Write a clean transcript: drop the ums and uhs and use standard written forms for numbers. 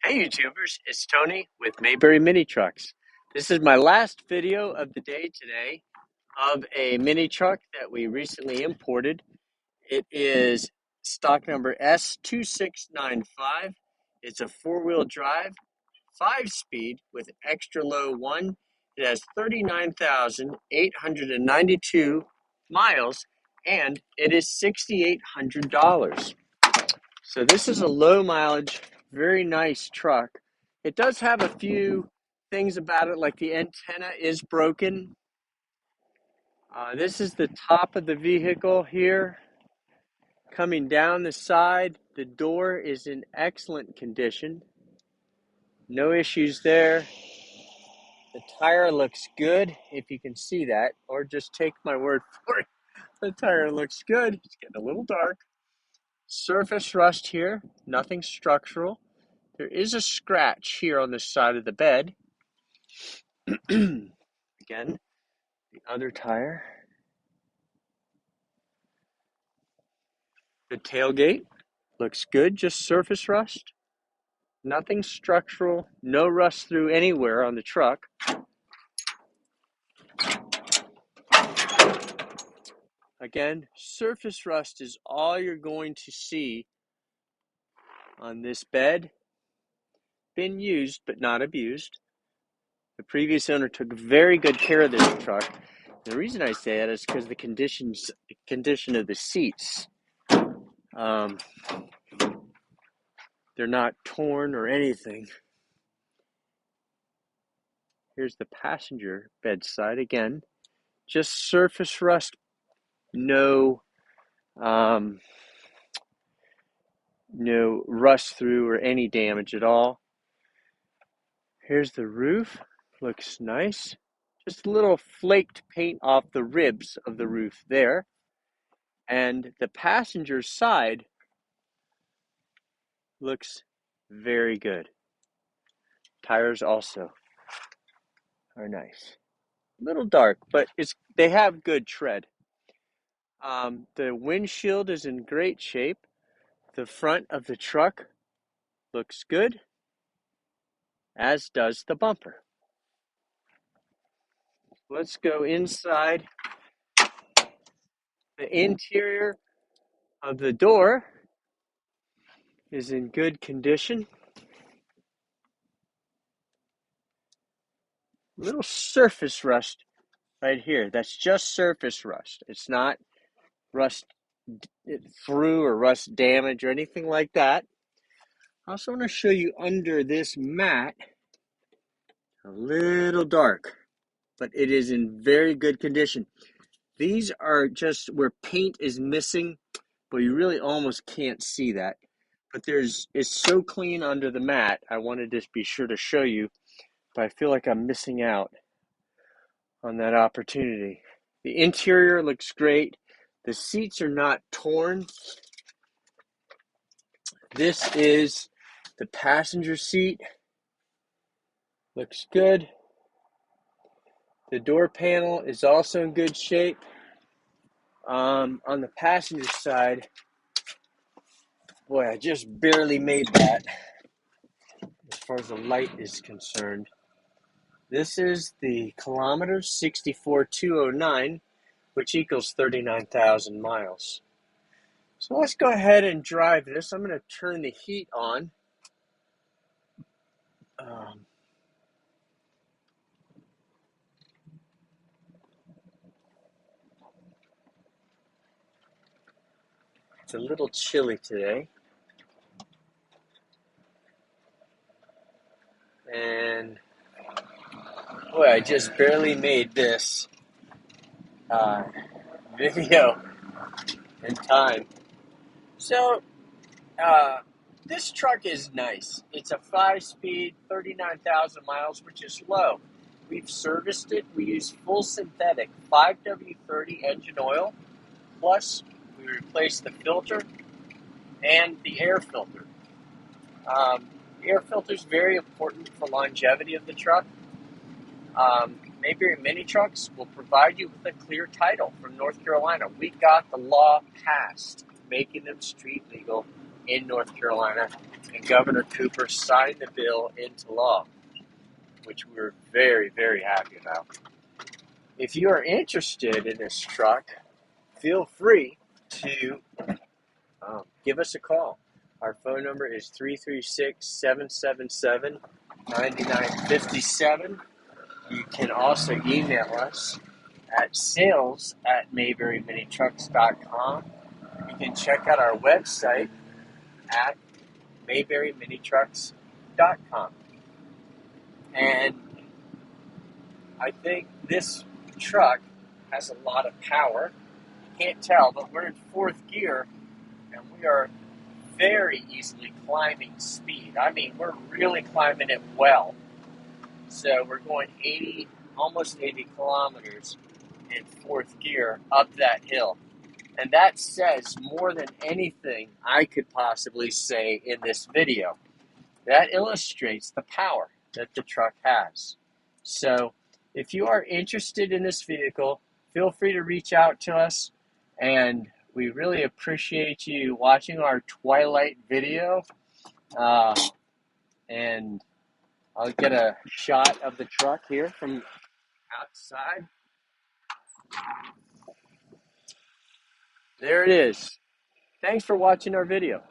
Hey YouTubers, it's Tony with Mayberry Mini Trucks. This is my last video of the day today of a mini truck that we recently imported. It is stock number S2695. It's a four-wheel drive, 5-speed with extra low one. It has 39,892 miles and it is $6,800. So this is a low mileage, very nice truck. It does have a few things about it, like the antenna is broken. This is the top of the vehicle here. Coming down the side, the door is in excellent condition. No issues there. The tire looks good, if you can see that, or just take my word for it. The tire looks good. It's getting a little dark. Surface rust here, nothing structural. There is a scratch here on the side of the bed. Again, the other tire. The tailgate looks good, just surface rust. Nothing structural, no rust through anywhere on the truck. Again, surface rust is all you're going to see on this bed. Been used, but not abused. The previous owner took very good care of this truck. The reason I say that is because the condition of the seats. They're not torn or anything. Here's the passenger bedside again. Just surface rust, no rust through or any damage at all. Here's the roof. Looks nice. Just a little flaked paint off the ribs of the roof there. And the passenger side looks very good. Tires also are nice. A little dark, but they have good tread. The windshield is in great shape. The front of the truck looks good, as does the bumper. Let's go inside. The interior of the door is in good condition. Little surface rust right here. That's just surface rust. It's not rust through or rust damage or anything like that. I also want to show you under this mat. A little dark, but it is in very good condition. These are just where paint is missing, but you really almost can't see that. But it's so clean under the mat, I wanted to be sure to show you, but I feel like I'm missing out on that opportunity. The interior looks great. The seats are not torn. This is the passenger seat. Looks good. The door panel is also in good shape. On the passenger side, boy, I just barely made that as far as the light is concerned. This is the kilometer 64,209, which equals 39,000 miles. So let's go ahead and drive this. I'm going to turn the heat on. It's a little chilly today. And boy, I just barely made this video in time. So this truck is nice. It's a 5-speed, 39,000 miles, which is low. We've serviced it. We use full synthetic 5W30 engine oil. Plus, we replaced the filter and the air filter. The air filter is very important for longevity of the truck. Mayberry Mini Trucks will provide you with a clear title from North Carolina. We got the law passed, making them street legal in North Carolina, and Governor Cooper signed the bill into law, which we're very, very happy about. If you are interested in this truck, feel free to give us a call. Our phone number is 336-777-9957. You can also email us at sales@mayberryminitrucks.com. You can check out our website at mayberryminitrucks.com. And I think this truck has a lot of power. You can't tell, but we're in fourth gear, and we are very easily climbing speed. I mean, we're really climbing it well. So we're going almost 80 kilometers in fourth gear up that hill. And that says more than anything I could possibly say in this video. That illustrates the power that the truck has. So if you are interested in this vehicle, feel free to reach out to us, and we really appreciate you watching our Twilight video. And I'll get a shot of the truck here from outside. There it is. Thanks for watching our video.